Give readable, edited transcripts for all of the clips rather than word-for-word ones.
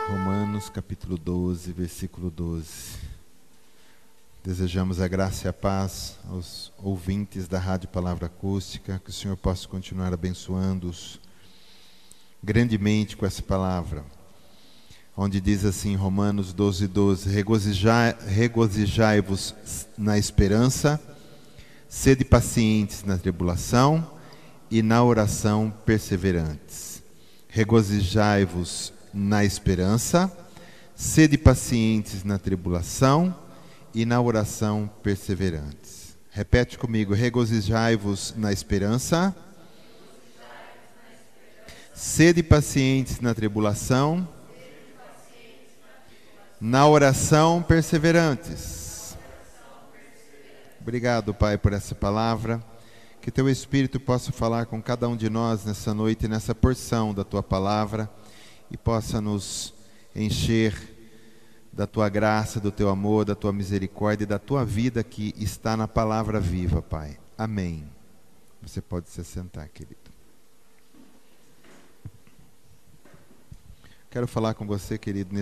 Romanos capítulo 12, versículo 12. Desejamos a graça e a paz aos ouvintes da Rádio Palavra Acústica, que o Senhor possa continuar abençoando-os grandemente com essa palavra, onde diz assim, Romanos 12, 12, regozijai-vos na esperança, sede pacientes na tribulação e na oração perseverantes. Regozijai-vos na esperança, sede pacientes na tribulação e na oração perseverantes. Repete comigo, regozijai-vos na esperança, sede pacientes na tribulação, na oração perseverantes. Obrigado, Pai, por essa palavra. Que Teu Espírito possa falar com cada um de nós nessa noite, nessa porção da Tua palavra, e possa nos encher da Tua graça, do Teu amor, da Tua misericórdia e da Tua vida que está na palavra viva, Pai. Amém. Você pode se sentar, querido. Quero falar com você, querido,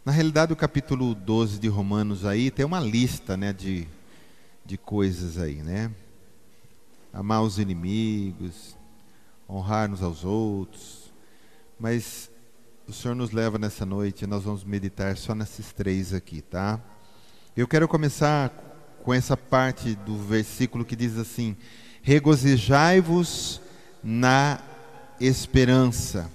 Na realidade, o capítulo 12 de Romanos aí tem uma lista, né, de coisas aí, né? Amar os inimigos, honrar uns aos outros. Mas o Senhor nos leva nessa noite e nós vamos meditar só nesses três aqui, tá? Eu quero começar com essa parte do versículo que diz assim: regozijai-vos na esperança.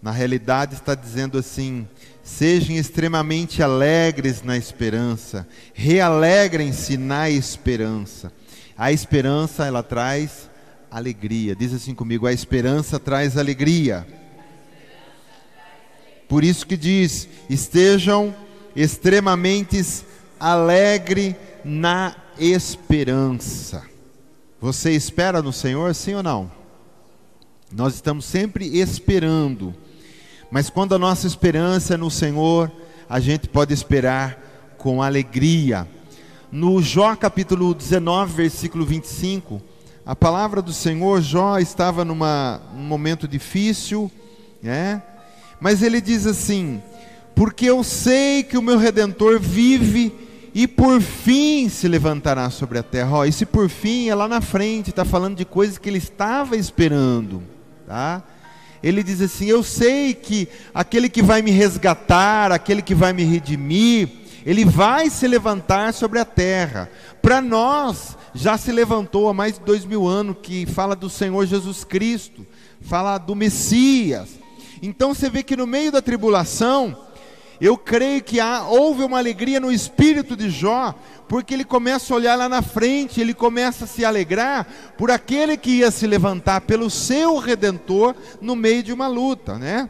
Na realidade está dizendo assim: sejam extremamente alegres na esperança, realegrem-se na esperança. A esperança, ela traz alegria. Diz assim comigo, a esperança traz alegria. Por isso que diz, estejam extremamente alegres na esperança. Você espera no Senhor, sim ou não? Nós estamos sempre esperando. Mas quando a nossa esperança é no Senhor, a gente pode esperar com alegria. No Jó capítulo 19, versículo 25, a palavra do Senhor, Jó estava num momento difícil, né? Mas ele diz assim: porque eu sei que o meu Redentor vive e por fim se levantará sobre a terra. Ó, esse por fim é lá na frente, está falando de coisas que ele estava esperando, tá? Ele diz assim: eu sei que aquele que vai me resgatar, aquele que vai me redimir, ele vai se levantar sobre a terra. Para nós, já se levantou há mais de 2000 anos, que fala do Senhor Jesus Cristo, fala do Messias. Então você vê que no meio da tribulação, eu creio que houve uma alegria no espírito de Jó, porque ele começa a olhar lá na frente, ele começa a se alegrar por aquele que ia se levantar pelo seu Redentor no meio de uma luta, né?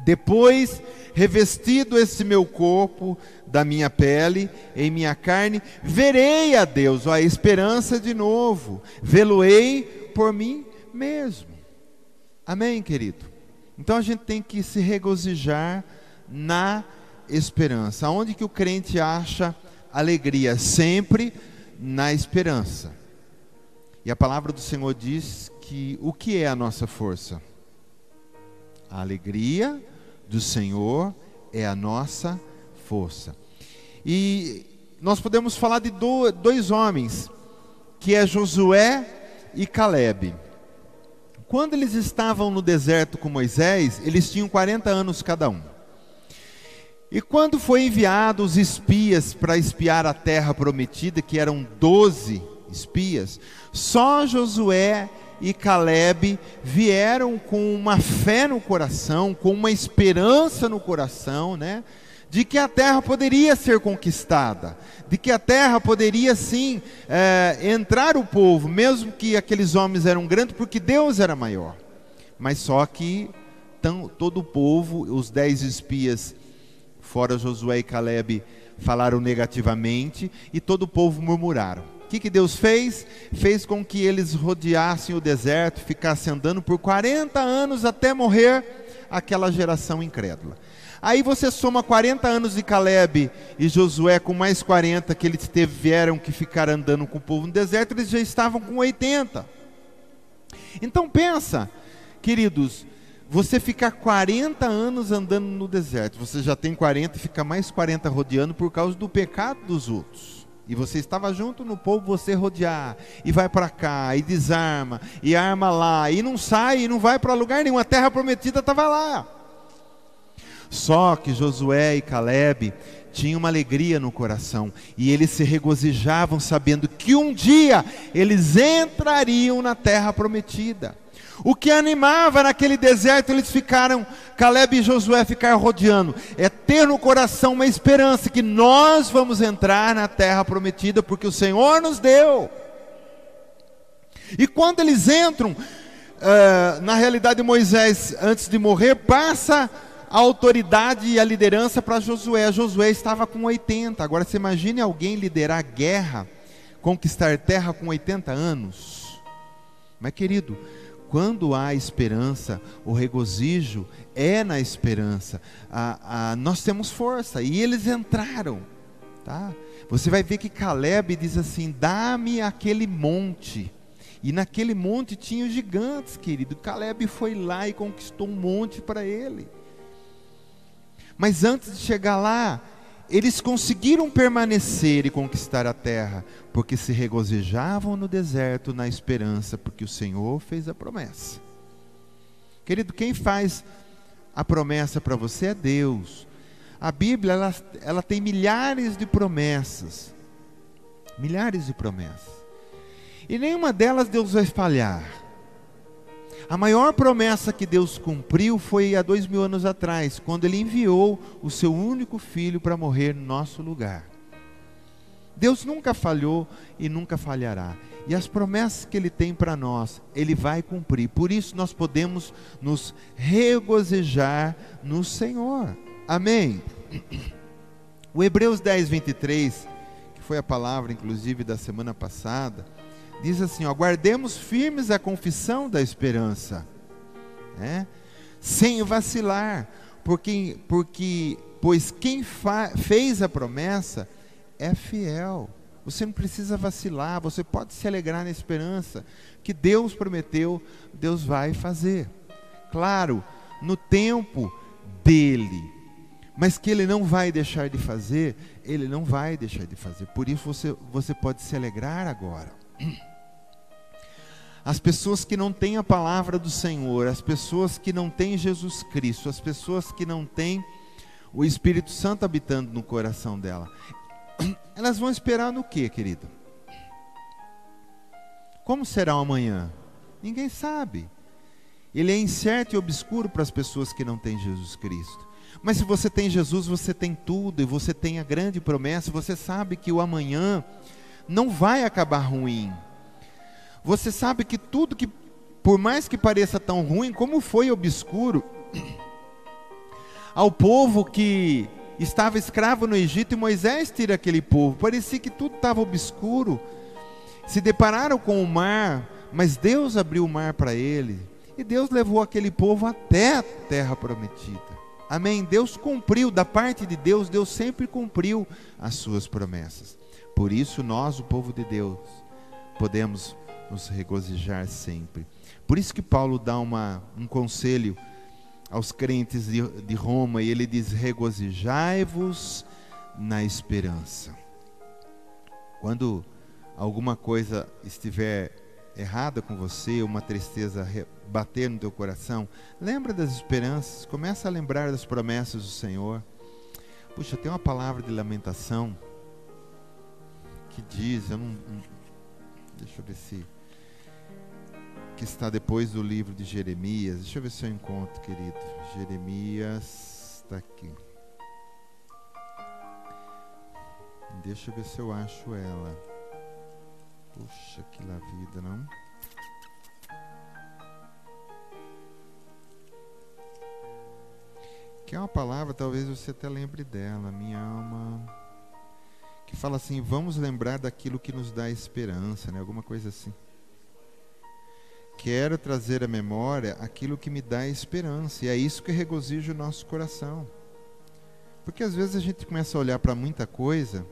Depois, revestido esse meu corpo da minha pele, em minha carne, verei a Deus, ó, a esperança de novo, vê-lo-ei por mim mesmo. Amém, querido? Então a gente tem que se regozijar na esperança. Aonde que o crente acha alegria? Sempre na esperança. E a palavra do Senhor diz que o que é a nossa força? A alegria do Senhor é a nossa força. E nós podemos falar de dois homens, que é Josué e Calebe. Quando eles estavam no deserto com Moisés, eles tinham 40 anos cada um. E quando foi enviado os espias para espiar a terra prometida, que eram 12 espias, só Josué e Calebe vieram com uma fé no coração, com uma esperança no coração, né? De que a terra poderia ser conquistada, de que a terra poderia sim entrar o povo, mesmo que aqueles homens eram grandes, porque Deus era maior. Mas só que todo o povo, os 10 espias, fora Josué e Calebe, falaram negativamente, e todo o povo murmuraram. O que Deus fez? Fez com que eles rodeassem o deserto, ficassem andando por 40 anos até morrer aquela geração incrédula. Aí você soma 40 anos de Calebe e Josué com mais 40 que eles tiveram que ficar andando com o povo no deserto, eles já estavam com 80. Então pensa, queridos, você ficar 40 anos andando no deserto, você já tem 40 e fica mais 40 rodeando por causa do pecado dos outros. E você estava junto no povo, você rodear, e vai para cá, e desarma, e arma lá, e não sai, e não vai para lugar nenhum, a terra prometida estava lá. Só que Josué e Calebe tinham uma alegria no coração, e eles se regozijavam sabendo que um dia eles entrariam na terra prometida. O que animava naquele deserto, eles ficaram, Calebe e Josué ficaram rodeando, é ter no coração uma esperança que nós vamos entrar na terra prometida, porque o Senhor nos deu. E quando eles entram, na realidade Moisés, antes de morrer, passa a autoridade e a liderança para Josué. Josué estava com 80, agora você imagine alguém liderar guerra, conquistar terra com 80 anos. Mas querido, quando há esperança, o regozijo é na esperança. Nós temos força, e eles entraram, tá? Você vai ver que Calebe diz assim: dá-me aquele monte. E naquele monte tinha os gigantes, querido. Calebe foi lá e conquistou um monte para ele. Mas antes de chegar lá, eles conseguiram permanecer e conquistar a terra, porque se regozijavam no deserto na esperança, porque o Senhor fez a promessa. Querido, quem faz a promessa para você é Deus. A Bíblia, ela tem milhares de promessas. Milhares de promessas. E nenhuma delas Deus vai falhar. A maior promessa que Deus cumpriu foi há 2000 anos atrás, quando Ele enviou o seu único filho para morrer no nosso lugar. Deus nunca falhou e nunca falhará. E as promessas que Ele tem para nós, Ele vai cumprir. Por isso nós podemos nos regozijar no Senhor. Amém? O Hebreus 10, 23, que foi a palavra inclusive da semana passada, diz assim: aguardemos firmes a confissão da esperança, né? Sem vacilar, pois quem fez a promessa é fiel. Você não precisa vacilar, você pode se alegrar na esperança que Deus prometeu, Deus vai fazer. Claro, no tempo dele, mas que Ele não vai deixar de fazer, Ele não vai deixar de fazer. Por isso você pode se alegrar agora. As pessoas que não têm a palavra do Senhor, as pessoas que não têm Jesus Cristo, as pessoas que não têm o Espírito Santo habitando no coração dela, elas vão esperar no quê, querido? Como será o amanhã? Ninguém sabe. Ele é incerto e obscuro para as pessoas que não têm Jesus Cristo. Mas se você tem Jesus, você tem tudo, e você tem a grande promessa. Você sabe que o amanhã não vai acabar ruim. Você sabe que tudo que, por mais que pareça tão ruim, como foi obscuro ao povo que estava escravo no Egito, e Moisés tira aquele povo, parecia que tudo estava obscuro, se depararam com o mar, mas Deus abriu o mar para ele, e Deus levou aquele povo até a terra prometida. Amém? Deus cumpriu, da parte de Deus, Deus sempre cumpriu as suas promessas. Por isso nós, o povo de Deus, podemos nos regozijar sempre. Por isso que Paulo dá um conselho aos crentes de Roma, e ele diz: regozijai-vos na esperança. Quando alguma coisa estiver errada com você, uma tristeza bater no teu coração, lembra das esperanças, começa a lembrar das promessas do Senhor. Puxa, tem uma palavra de lamentação que diz, deixa eu ver se, que está depois do livro de Jeremias. Deixa eu ver se eu encontro, querido. Jeremias está aqui. Deixa eu ver se eu acho ela. Puxa, que lá vida, não? Que é uma palavra, talvez você até lembre dela. Minha alma, que fala assim: vamos lembrar daquilo que nos dá esperança, né? Alguma coisa assim. Quero trazer à memória aquilo que me dá esperança. E é isso que regozija o nosso coração. Porque às vezes a gente começa a olhar para muita coisa.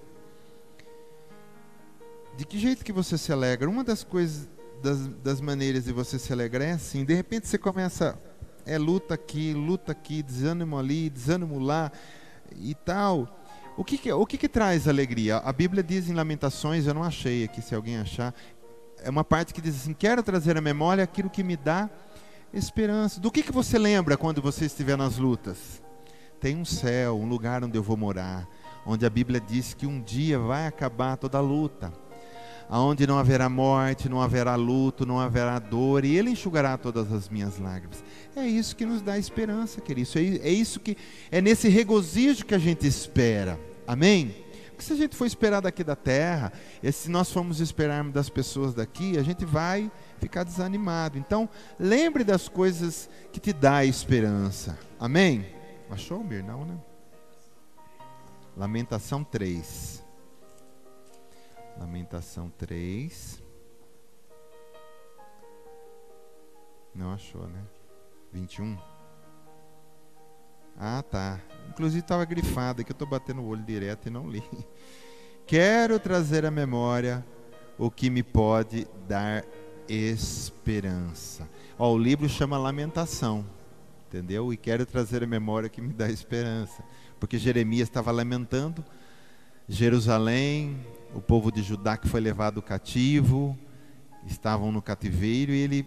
De que jeito que você se alegra? Uma das coisas, das maneiras de você se alegrar é assim: de repente você começa é luta aqui, desânimo ali, desânimo lá e tal. O que traz alegria? A Bíblia diz em Lamentações, eu não achei aqui, se alguém achar, é uma parte que diz assim: quero trazer à memória aquilo que me dá esperança. Do que você lembra quando você estiver nas lutas? Tem um céu, um lugar onde eu vou morar, onde a Bíblia diz que um dia vai acabar toda a luta, aonde não haverá morte, não haverá luto, não haverá dor, e Ele enxugará todas as minhas lágrimas. É isso que nos dá esperança, querido. É isso que é nesse regozijo que a gente espera. Amém? Porque se a gente for esperar daqui da terra, e se nós formos esperarmos das pessoas daqui, a gente vai ficar desanimado. Então, lembre das coisas que te dá esperança. Amém? Achou, Mir? Não, né? Lamentação 3. Lamentação 3. Não achou, né? 21. Ah, tá. Inclusive estava grifado, que eu estou batendo o olho direto e não li. Quero trazer à memória o que me pode dar esperança. Ó, o livro chama Lamentação, entendeu? E quero trazer à memória o que me dá esperança. Porque Jeremias estava lamentando Jerusalém, o povo de Judá que foi levado cativo, estavam no cativeiro, e ele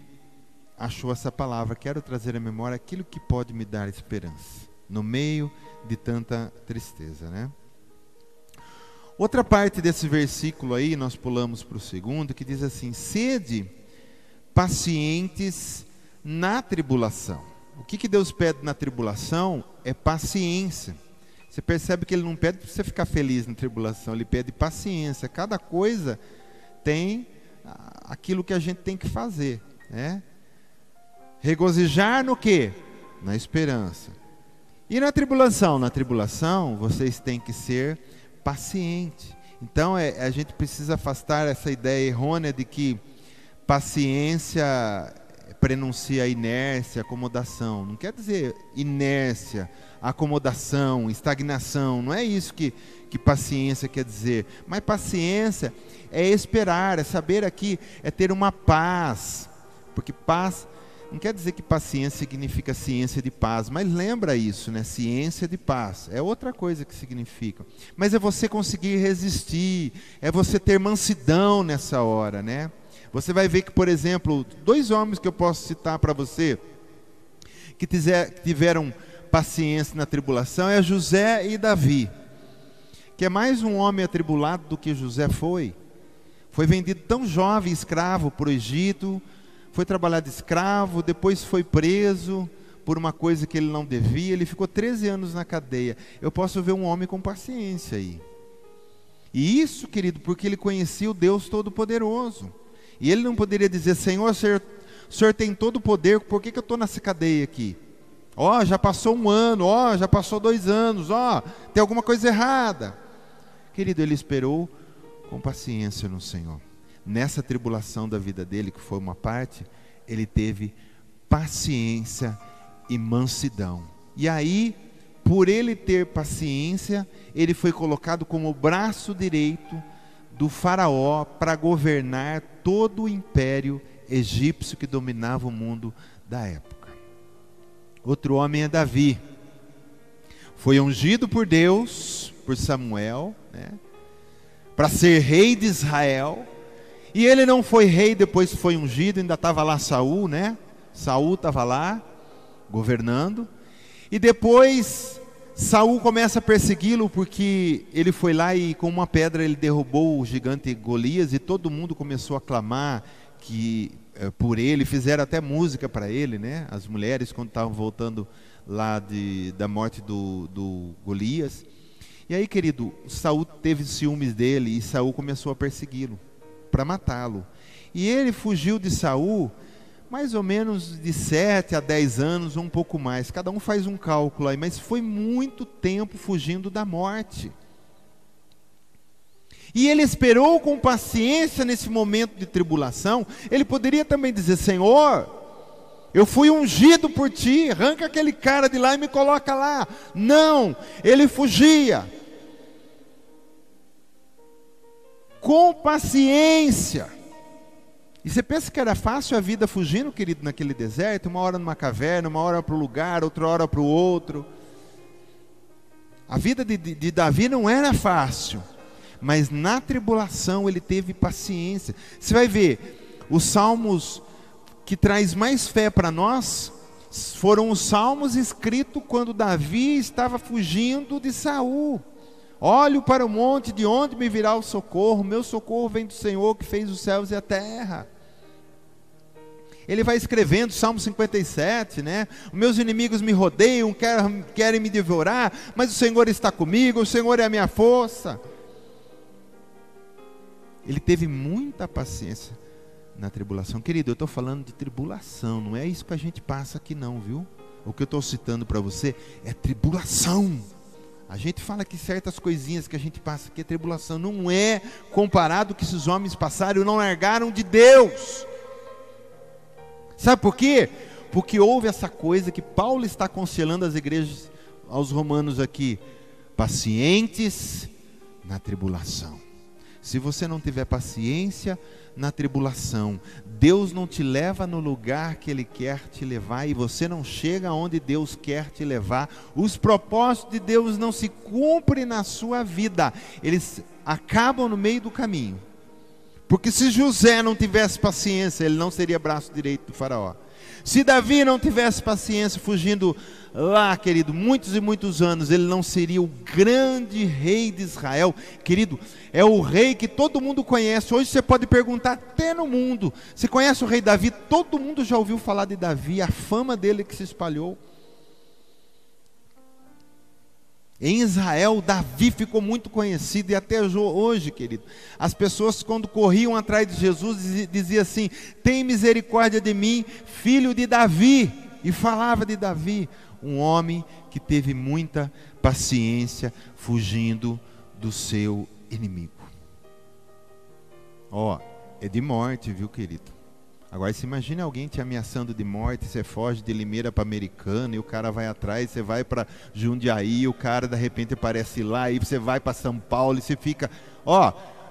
achou essa palavra: quero trazer à memória aquilo que pode me dar esperança, no meio de tanta tristeza, né? Outra parte desse versículo aí, nós pulamos para o segundo, que diz assim: sede pacientes na tribulação. O que Deus pede na tribulação é paciência. Você percebe que Ele não pede para você ficar feliz na tribulação, Ele pede paciência. Cada coisa tem aquilo que a gente tem que fazer, né? Regozijar no quê? Na esperança. E na tribulação? Na tribulação, vocês têm que ser pacientes. Então, a gente precisa afastar essa ideia errônea de que paciência prenuncia inércia, acomodação. Não quer dizer inércia, acomodação, estagnação. Não é isso que paciência quer dizer. Mas paciência é esperar, é saber aqui, é ter uma paz. Porque paz não quer dizer que paciência significa ciência de paz, mas lembra isso, né? Ciência de paz é outra coisa que significa. Mas é você conseguir resistir, é você ter mansidão nessa hora, né? Você vai ver que, por exemplo, 2 homens que eu posso citar para você, que tiveram paciência na tribulação, é José e Davi, que é mais um homem atribulado do que José foi. Foi vendido tão jovem, escravo, para o Egito, foi trabalhar de escravo, depois foi preso por uma coisa que ele não devia, ele ficou 13 anos na cadeia. Eu posso ver um homem com paciência aí. E isso, querido, porque ele conhecia o Deus Todo-Poderoso. E ele não poderia dizer: Senhor, o Senhor tem todo o poder, por que eu estou nessa cadeia aqui? Ó, já passou 1 ano, ó, já passou 2 anos, ó, tem alguma coisa errada. Querido, ele esperou com paciência no Senhor. Nessa tribulação da vida dele, que foi uma parte, ele teve paciência e mansidão. E aí, por ele ter paciência, ele foi colocado como o braço direito do faraó para governar todo o império egípcio que dominava o mundo da época. Outro homem é Davi. Foi ungido por Deus, por Samuel, né, para ser rei de Israel. E ele não foi rei depois que foi ungido, ainda estava lá Saul, né? Saul estava lá, governando. E depois Saul começa a persegui-lo, porque ele foi lá e com uma pedra ele derrubou o gigante Golias, e todo mundo começou a clamar por ele, fizeram até música para ele, né? As mulheres, quando estavam voltando lá da morte do Golias. E aí, querido, Saul teve ciúmes dele e Saul começou a persegui-lo para matá-lo. E ele fugiu de Saul mais ou menos de 7 a 10 anos, ou um pouco mais. Cada um faz um cálculo aí, mas foi muito tempo fugindo da morte. E ele esperou com paciência nesse momento de tribulação. Ele poderia também dizer: Senhor, eu fui ungido por ti, arranca aquele cara de lá e me coloca lá. Não, ele fugia com paciência. E você pensa que era fácil a vida fugindo, querido, naquele deserto? Uma hora numa caverna, uma hora para um lugar, outra hora para o outro. A vida de Davi não era fácil, mas na tribulação ele teve paciência. Você vai ver, os salmos que traz mais fé para nós foram os salmos escritos quando Davi estava fugindo de Saul. Olho para o monte, de onde me virá o socorro? Meu socorro vem do Senhor que fez os céus e a terra. Ele vai escrevendo Salmo 57, né? Os meus inimigos me rodeiam, querem me devorar, mas o Senhor está comigo, o Senhor é a minha força. Ele teve muita paciência na tribulação. Querido, eu estou falando de tribulação, não é isso que a gente passa aqui não, viu? O que eu estou citando para você é tribulação. A gente fala que certas coisinhas que a gente passa aqui é tribulação, não é comparado com que esses homens passaram e não largaram de Deus. Sabe por quê? Porque houve essa coisa que Paulo está aconselhando as igrejas, aos romanos aqui: pacientes na tribulação. Se você não tiver paciência na tribulação, Deus não te leva no lugar que Ele quer te levar, e você não chega aonde Deus quer te levar. Os propósitos de Deus não se cumprem na sua vida, eles acabam no meio do caminho. Porque se José não tivesse paciência, ele não seria braço direito do faraó. Se Davi não tivesse paciência fugindo lá, querido, muitos e muitos anos, ele não seria o grande rei de Israel. Querido, é o rei que todo mundo conhece. Hoje você pode perguntar até no mundo: você conhece o rei Davi? Todo mundo já ouviu falar de Davi, a fama dele que se espalhou. Em Israel, Davi ficou muito conhecido, e até hoje, querido, as pessoas quando corriam atrás de Jesus, diziam assim: tem misericórdia de mim, filho de Davi. E falava de Davi, um homem que teve muita paciência fugindo do seu inimigo. Ó, é de morte, viu, querido? Agora, se imagina alguém te ameaçando de morte, você foge de Limeira para Americana, e o cara vai atrás, você vai para Jundiaí, o cara de repente aparece lá, e você vai para São Paulo, e você fica,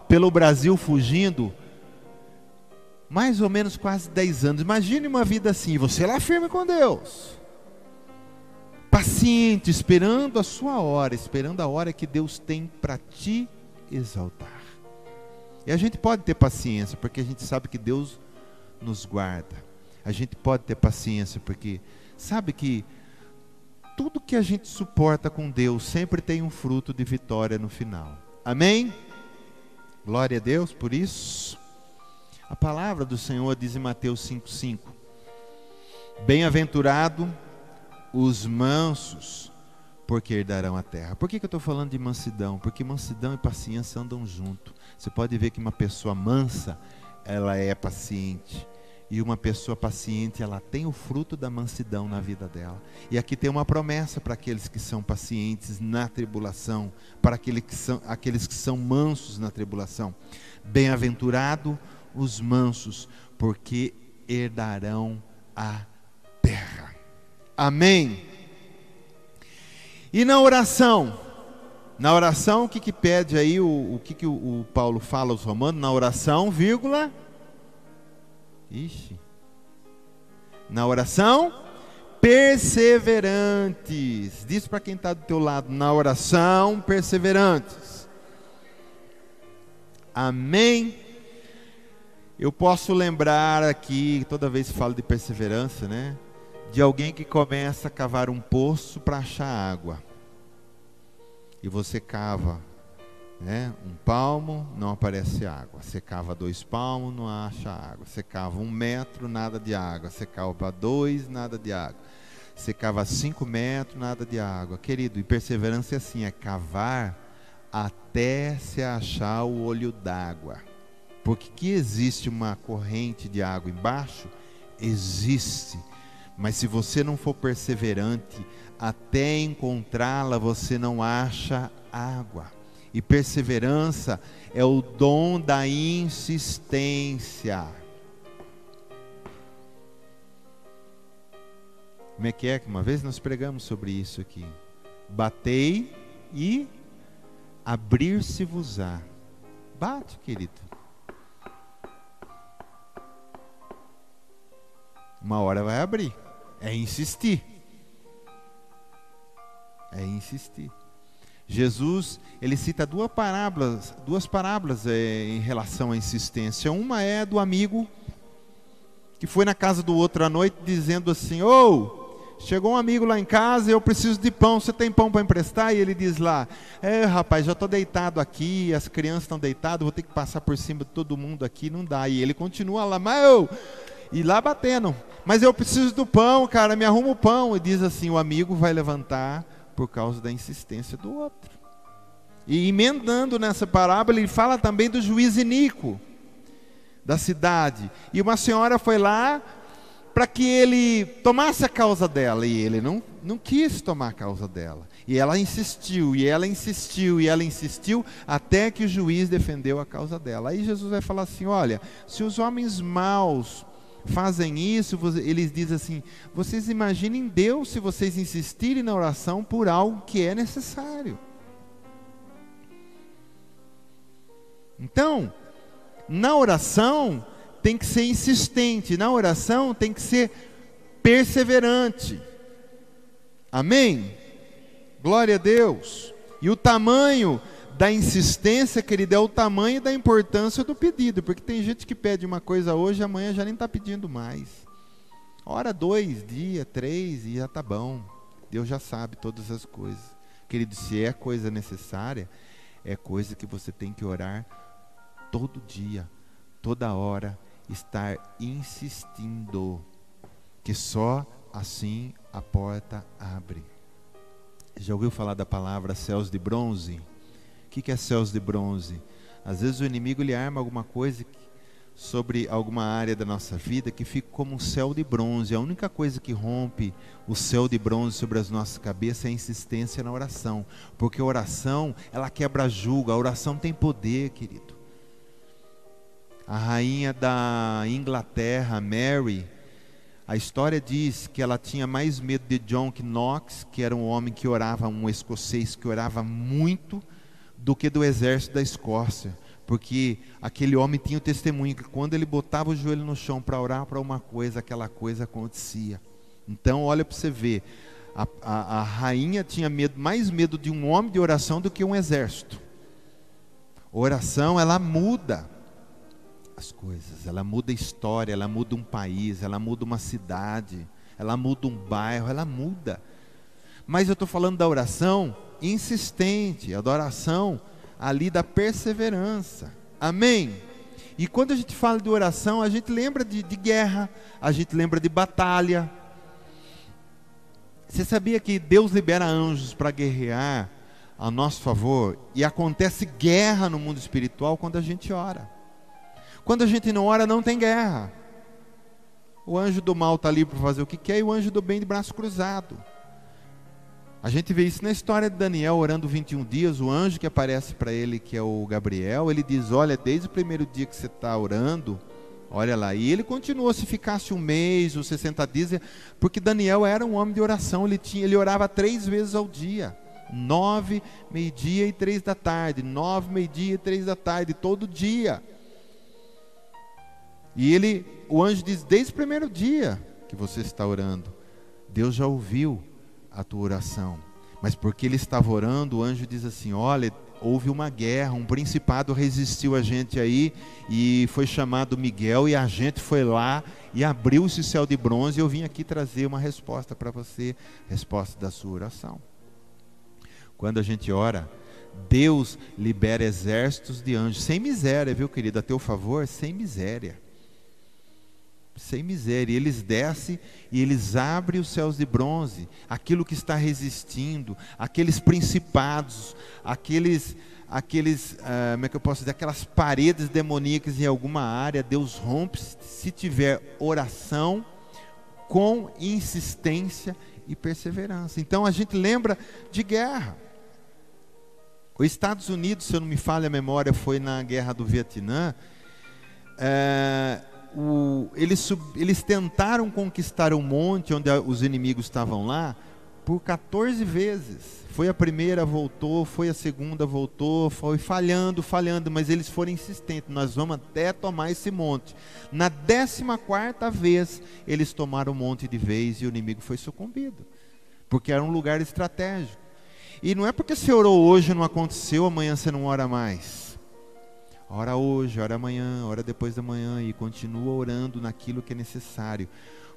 pelo Brasil fugindo, mais ou menos quase 10 anos. Imagine uma vida assim, você lá firme com Deus, paciente, esperando a sua hora, esperando a hora que Deus tem para te exaltar. E a gente pode ter paciência, porque a gente sabe que Deus nos guarda. A gente pode ter paciência, porque sabe que tudo que a gente suporta com Deus sempre tem um fruto de vitória no final. Amém? Glória a Deus por isso. A palavra do Senhor diz em Mateus 5,5: bem-aventurado os mansos, porque herdarão a terra. Por que eu estou falando de mansidão? Porque mansidão e paciência andam junto. Você pode ver que uma pessoa mansa, ela é paciente, e uma pessoa paciente, ela tem o fruto da mansidão na vida dela. E aqui tem uma promessa para aqueles que são pacientes na tribulação, para aqueles que são mansos na tribulação: bem-aventurado os mansos, porque herdarão a terra. Amém? E na oração? Na oração, o que pede aí, o que o Paulo fala aos romanos? Na oração, vírgula. Na oração, perseverantes. Diz para quem está do teu lado: na oração, perseverantes. Amém? Eu posso lembrar aqui, toda vez que falo de perseverança, né, de alguém que começa a cavar um poço para achar água. E você cava, né, 1 palmo, não aparece água. Você cava 2 palmos, não acha água. Você cava 1 metro, nada de água. Você cava 2, nada de água. Você cava 5 metros, nada de água. Querido, e perseverança é assim, é cavar até se achar o olho d'água. Porque que existe uma corrente de água embaixo? Existe. Mas se você não for perseverante, até encontrá-la você não acha água. E perseverança é o dom da insistência. Como é que uma vez nós pregamos sobre isso aqui? Batei e abrir-se-vos-á. Bate, querido. uma hora vai abrir. É insistir. É insistir. Jesus, ele cita duas parábolas em relação à insistência. Uma é do amigo que foi na casa do outro à noite dizendo assim: chegou um amigo lá em casa, eu preciso de pão, você tem pão para emprestar? E ele diz lá: rapaz, já estou deitado aqui, as crianças estão deitadas, vou ter que passar por cima de todo mundo aqui, não dá. E ele continua lá, e lá batendo: mas eu preciso do pão, cara, me arruma o pão. E diz assim: o amigo vai levantar por causa da insistência do outro. E emendando nessa parábola, ele fala também do juiz iníquo da cidade. E uma senhora foi lá para que ele tomasse a causa dela, e ele não quis tomar a causa dela. E ela insistiu, e ela insistiu, e ela insistiu, até que o juiz defendeu a causa dela. Aí Jesus vai falar assim: olha, se os homens maus fazem isso, eles dizem assim: vocês imaginem Deus se vocês insistirem na oração por algo que é necessário. Então, na oração tem que ser insistente, na oração tem que ser perseverante. Amém? Glória a Deus. E o tamanho da insistência, querido, é o tamanho da importância do pedido, porque tem gente que pede uma coisa hoje, amanhã já nem está pedindo mais. Ora 2 dias, 3 e já está bom. Deus já sabe todas as coisas. Querido, se é coisa necessária, é coisa que você tem que orar todo dia, toda hora, estar insistindo, que só assim a porta abre. Já ouviu falar da palavra céus de bronze? O que é céus de bronze? Às vezes o inimigo lhe arma alguma coisa sobre alguma área da nossa vida que fica como um céu de bronze. A única coisa que rompe o céu de bronze sobre as nossas cabeças é a insistência na oração, porque a oração, ela quebra julgo, a oração tem poder, querido. A rainha da Inglaterra, Mary, a história diz que ela tinha mais medo de John Knox, que era um homem que orava, um escocês que orava muito, do que do exército da Escócia, porque aquele homem tinha o testemunho que quando ele botava o joelho no chão para orar para uma coisa, aquela coisa acontecia. Então olha para você ver, a rainha tinha mais medo de um homem de oração do que um exército. Oração, ela muda as coisas, ela muda a história, ela muda um país, ela muda uma cidade, ela muda um bairro, ela muda. Mas eu estou falando da oração insistente, a da oração ali da perseverança. Amém? E quando a gente fala de oração, a gente lembra de guerra, a gente lembra de batalha. Você sabia que Deus libera anjos para guerrear a nosso favor? E acontece guerra no mundo espiritual quando a gente ora. Quando a gente não ora, não tem guerra. O anjo do mal está ali para fazer o que quer, e o anjo do bem de braço cruzado. A gente vê isso na história de Daniel orando 21 dias, o anjo que aparece para ele, que é o Gabriel, ele diz: olha, desde o primeiro dia que você está orando, olha lá. E ele continuou, se ficasse 1 mês ou 60 dias, porque Daniel era um homem de oração, ele orava 3 vezes ao dia. 9, meio-dia e 3 da tarde, 9, meio-dia e 3 da tarde, todo dia. E o anjo diz: desde o primeiro dia que você está orando, Deus já ouviu a tua oração. Mas porque ele estava orando, o anjo diz assim: olha, houve uma guerra, um principado resistiu a gente aí, e foi chamado Miguel, e a gente foi lá, e abriu esse céu de bronze, e eu vim aqui trazer uma resposta para você, resposta da sua oração. Quando a gente ora, Deus libera exércitos de anjos, sem miséria, viu, querido, a teu favor, sem miséria. Sem miséria, e eles descem e eles abrem os céus de bronze, aquilo que está resistindo, aqueles principados, como é que eu posso dizer, aquelas paredes demoníacas em alguma área, Deus rompe se tiver oração com insistência e perseverança. Então a gente lembra de guerra. Os Estados Unidos, se eu não me falha a memória, foi na guerra do Vietnã. Eles tentaram conquistar um monte onde os inimigos estavam lá, por 14 vezes. Foi a primeira, voltou, foi a segunda, voltou, foi falhando, mas eles foram insistentes, nós vamos até tomar esse monte. Na 14ª vez, eles tomaram o monte de vez e o inimigo foi sucumbido, porque era um lugar estratégico. E não é porque você orou hoje e não aconteceu, amanhã você não ora mais. Ora hoje, ora amanhã, ora depois da manhã e continua orando naquilo que é necessário.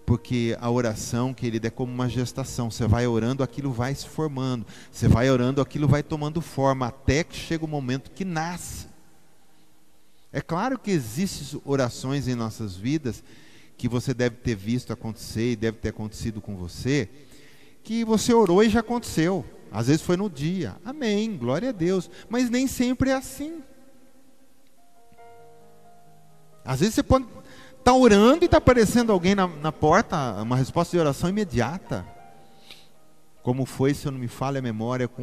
Porque a oração, querido, é como uma gestação. Você vai orando, aquilo vai se formando. Você vai orando, aquilo vai tomando forma, até que chega o momento que nasce. É claro que existem orações em nossas vidas, que você deve ter visto acontecer, e deve ter acontecido com você, que você orou e já aconteceu. Às vezes foi no dia. Amém, glória a Deus. Mas nem sempre é assim. Às vezes você pode... está orando e está aparecendo alguém na porta, uma resposta de oração imediata. Como foi, se eu não me falha a memória, com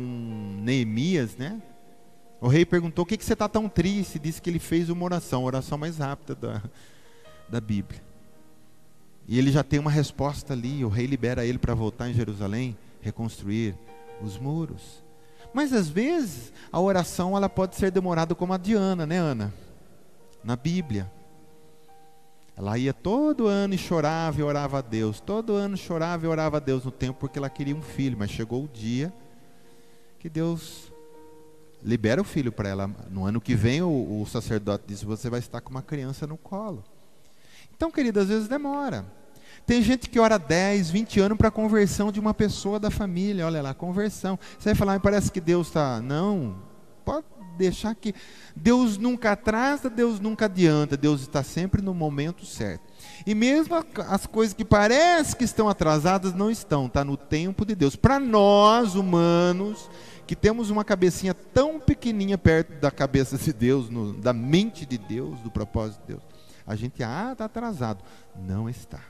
Neemias, né? O rei perguntou: o que você está tão triste? Disse que ele fez uma oração, a oração mais rápida da Bíblia. E ele já tem uma resposta ali, o rei libera ele para voltar em Jerusalém, reconstruir os muros. Mas às vezes, a oração ela pode ser demorada como a de Ana, né, Ana? Na Bíblia. Ela ia todo ano e chorava e orava a Deus. Todo ano chorava e orava a Deus no templo porque ela queria um filho. Mas chegou o dia que Deus libera o filho para ela. No ano que vem o sacerdote disse: você vai estar com uma criança no colo. Então, querido, às vezes demora. Tem gente que ora 10, 20 anos para a conversão de uma pessoa da família. Olha lá, conversão. Você vai falar: parece que Deus está... Não, pode deixar que Deus nunca atrasa, Deus nunca adianta, Deus está sempre no momento certo. E mesmo as coisas que parecem que estão atrasadas, não estão, está no tempo de Deus. Para nós humanos, que temos uma cabecinha tão pequenininha perto da cabeça de Deus, da mente de Deus, do propósito de Deus, a gente, está atrasado. Não está.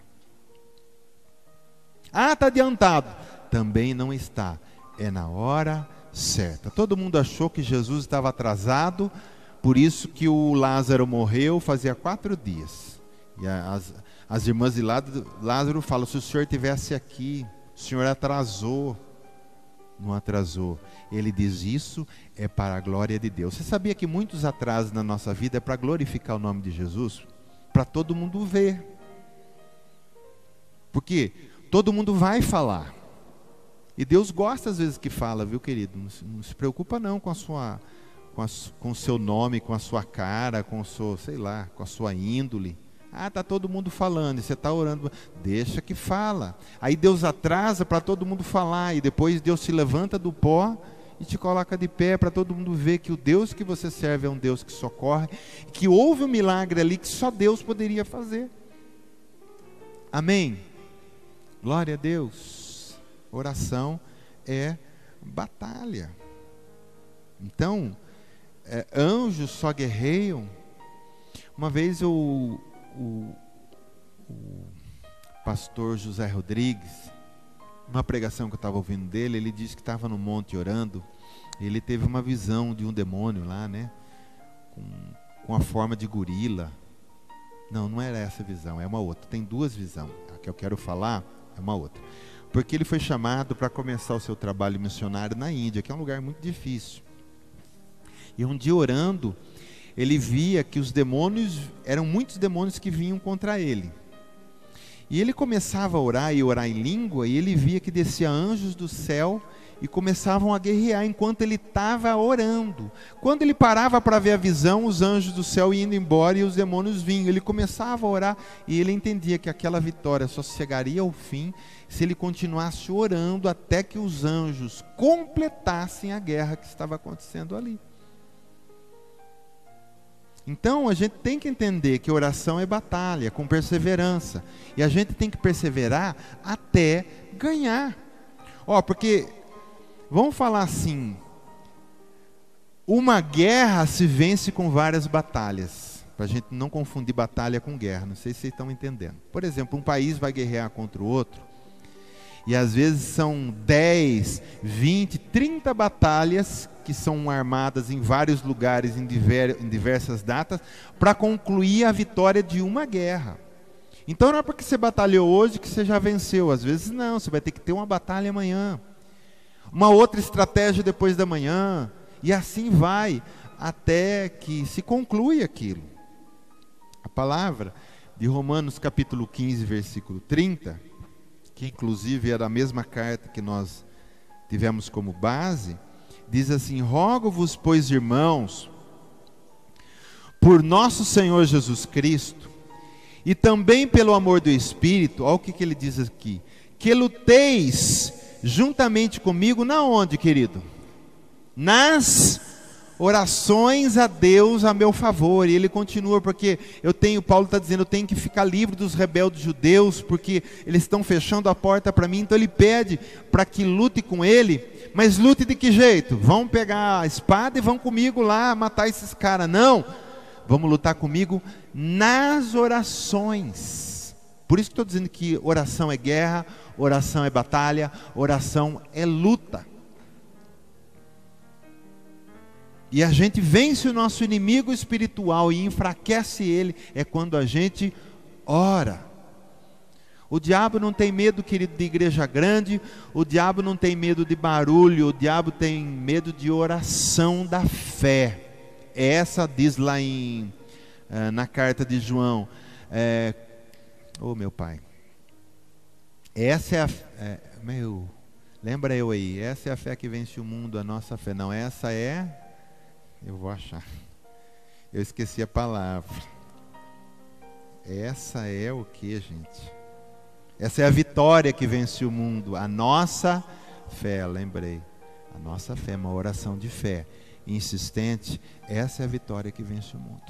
Está adiantado. Também não está. É na hora certa. Todo mundo achou que Jesus estava atrasado, por isso que o Lázaro morreu fazia 4 dias. E as irmãs de Lázaro falam: se o senhor estivesse aqui, o senhor atrasou. Não atrasou. Ele diz: isso é para a glória de Deus. Você sabia que muitos atrasos na nossa vida é para glorificar o nome de Jesus? Para todo mundo ver. Porque todo mundo vai falar. E Deus gosta às vezes que fala, viu, querido? Não se preocupa não com o seu nome, com a sua cara, com o seu, sei lá, com a sua índole. Está todo mundo falando, e você está orando. Deixa que fala. Aí Deus atrasa para todo mundo falar, e depois Deus se levanta do pó e te coloca de pé para todo mundo ver que o Deus que você serve é um Deus que socorre, que houve um milagre ali que só Deus poderia fazer. Amém? Glória a Deus. Oração é batalha. Então, anjos só guerreiam. Uma vez o pastor José Rodrigues, uma pregação que eu estava ouvindo dele, ele disse que estava no monte orando, e ele teve uma visão de um demônio lá, né? Com a forma de gorila. Não era essa visão, é uma outra. Tem 2 visões. A que eu quero falar é uma outra. Porque ele foi chamado para começar o seu trabalho missionário na Índia, que é um lugar muito difícil. E um dia orando, ele via que os demônios, eram muitos demônios que vinham contra ele. E ele começava a orar e orar em língua, e ele via que descia anjos do céu e começavam a guerrear enquanto ele estava orando. Quando ele parava para ver a visão, os anjos do céu iam embora e os demônios vinham. Ele começava a orar e ele entendia que aquela vitória só chegaria ao fim se ele continuasse orando até que os anjos completassem a guerra que estava acontecendo ali. Então a gente tem que entender que oração é batalha, com perseverança. E a gente tem que perseverar até ganhar. Porque, vamos falar assim, uma guerra se vence com várias batalhas. Para a gente não confundir batalha com guerra, não sei se vocês estão entendendo. Por exemplo, um país vai guerrear contra o outro, e às vezes são 10, 20, 30 batalhas que são armadas em vários lugares, em diversas datas, para concluir a vitória de uma guerra. Então não é porque você batalhou hoje que você já venceu. Às vezes não, você vai ter que ter uma batalha amanhã, uma outra estratégia depois da manhã, e assim vai, até que se conclui aquilo. A palavra de Romanos capítulo 15, versículo 30, que inclusive era a mesma carta que nós tivemos como base, diz assim: rogo-vos, pois, irmãos, por nosso Senhor Jesus Cristo, e também pelo amor do Espírito, olha o que ele diz aqui, que luteis juntamente comigo, na onde, querido? Nas orações a Deus a meu favor. E ele continua, porque Paulo está dizendo, eu tenho que ficar livre dos rebeldes judeus, porque eles estão fechando a porta para mim. Então ele pede para que lute com ele, mas lute de que jeito? Vão pegar a espada e vão comigo lá matar esses caras? Não, vamos lutar comigo nas orações. Por isso que estou dizendo que oração é guerra, oração é batalha, oração é luta. E a gente vence o nosso inimigo espiritual e enfraquece ele, é quando a gente ora. O diabo não tem medo, querido, de igreja grande, o diabo não tem medo de barulho, o diabo tem medo de oração da fé. Essa diz lá na carta de João, meu pai, essa é lembra eu aí, essa é a fé que vence o mundo, a nossa fé. Não, essa é, eu vou achar, eu esqueci a palavra. Essa é o que, gente? Essa é a vitória que vence o mundo, a nossa fé. Lembrei, a nossa fé é uma oração de fé insistente. Essa é a vitória que vence o mundo.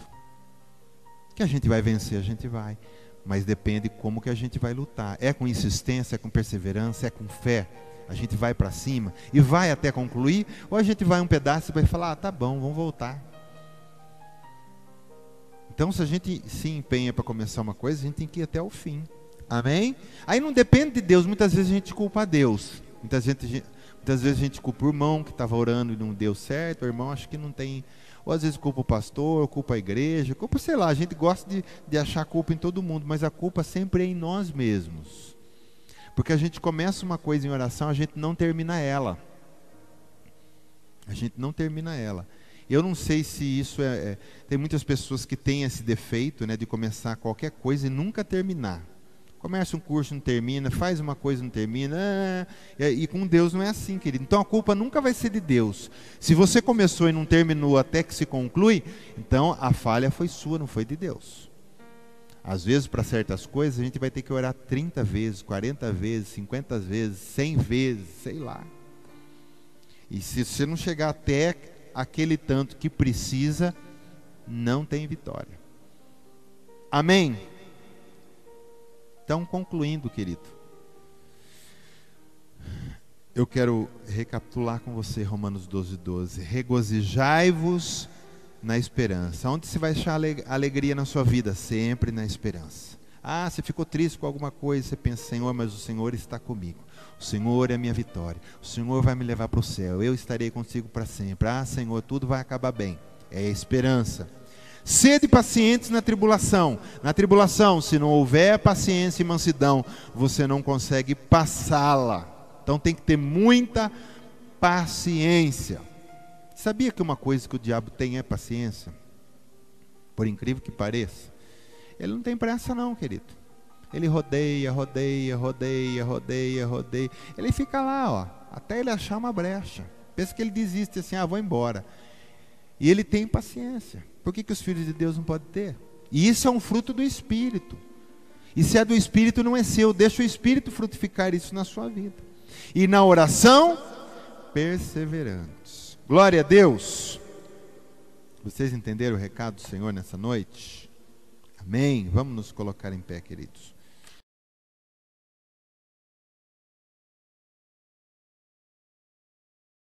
Que a gente vai vencer, a gente vai, mas depende como que a gente vai lutar. É com insistência, é com perseverança, é com fé. A gente vai para cima e vai até concluir, ou a gente vai um pedaço e vai falar, tá bom, vamos voltar. Então, se a gente se empenha para começar uma coisa, a gente tem que ir até o fim. Amém? Aí não depende de Deus. Muitas vezes a gente culpa a Deus. Muitas vezes a gente culpa o irmão que estava orando e não deu certo. O irmão acha que não tem. Ou às vezes culpa o pastor, culpa a igreja, culpa, sei lá. A gente gosta de achar culpa em todo mundo, mas a culpa sempre é em nós mesmos. Porque a gente começa uma coisa em oração, a gente não termina ela. A gente não termina ela. Eu não sei se isso tem muitas pessoas que têm esse defeito, né, de começar qualquer coisa e nunca terminar. Começa um curso, não termina, faz uma coisa, não termina. E com Deus não é assim, querido. Então a culpa nunca vai ser de Deus. Se você começou e não terminou até que se conclui, então a falha foi sua, não foi de Deus. Às vezes, para certas coisas, a gente vai ter que orar 30 vezes, 40 vezes, 50 vezes, 100 vezes, sei lá. E se você não chegar até aquele tanto que precisa, não tem vitória. Amém? Então, concluindo, querido, eu quero recapitular com você Romanos 12:12. Regozijai-vos na esperança. Onde você vai achar alegria na sua vida? Sempre na esperança. Ah, você ficou triste com alguma coisa, você pensa, Senhor, mas o Senhor está comigo. O Senhor é a minha vitória. O Senhor vai me levar para o céu. Eu estarei contigo para sempre. Ah, Senhor, tudo vai acabar bem. É a esperança. Sede pacientes na tribulação. Na tribulação, se não houver paciência e mansidão, você não consegue passá-la. Então tem que ter muita paciência. Sabia que uma coisa que o diabo tem é paciência? Por incrível que pareça. Ele não tem pressa não, querido. Ele rodeia. Ele fica lá, ó, até ele achar uma brecha. Pensa que ele desiste assim, vou embora. E ele tem paciência. Por que os filhos de Deus não podem ter? E isso é um fruto do Espírito. E se é do Espírito, não é seu. Deixa o Espírito frutificar isso na sua vida. E na oração, perseverantes. Glória a Deus. Vocês entenderam o recado do Senhor nessa noite? Amém. Vamos nos colocar em pé, queridos.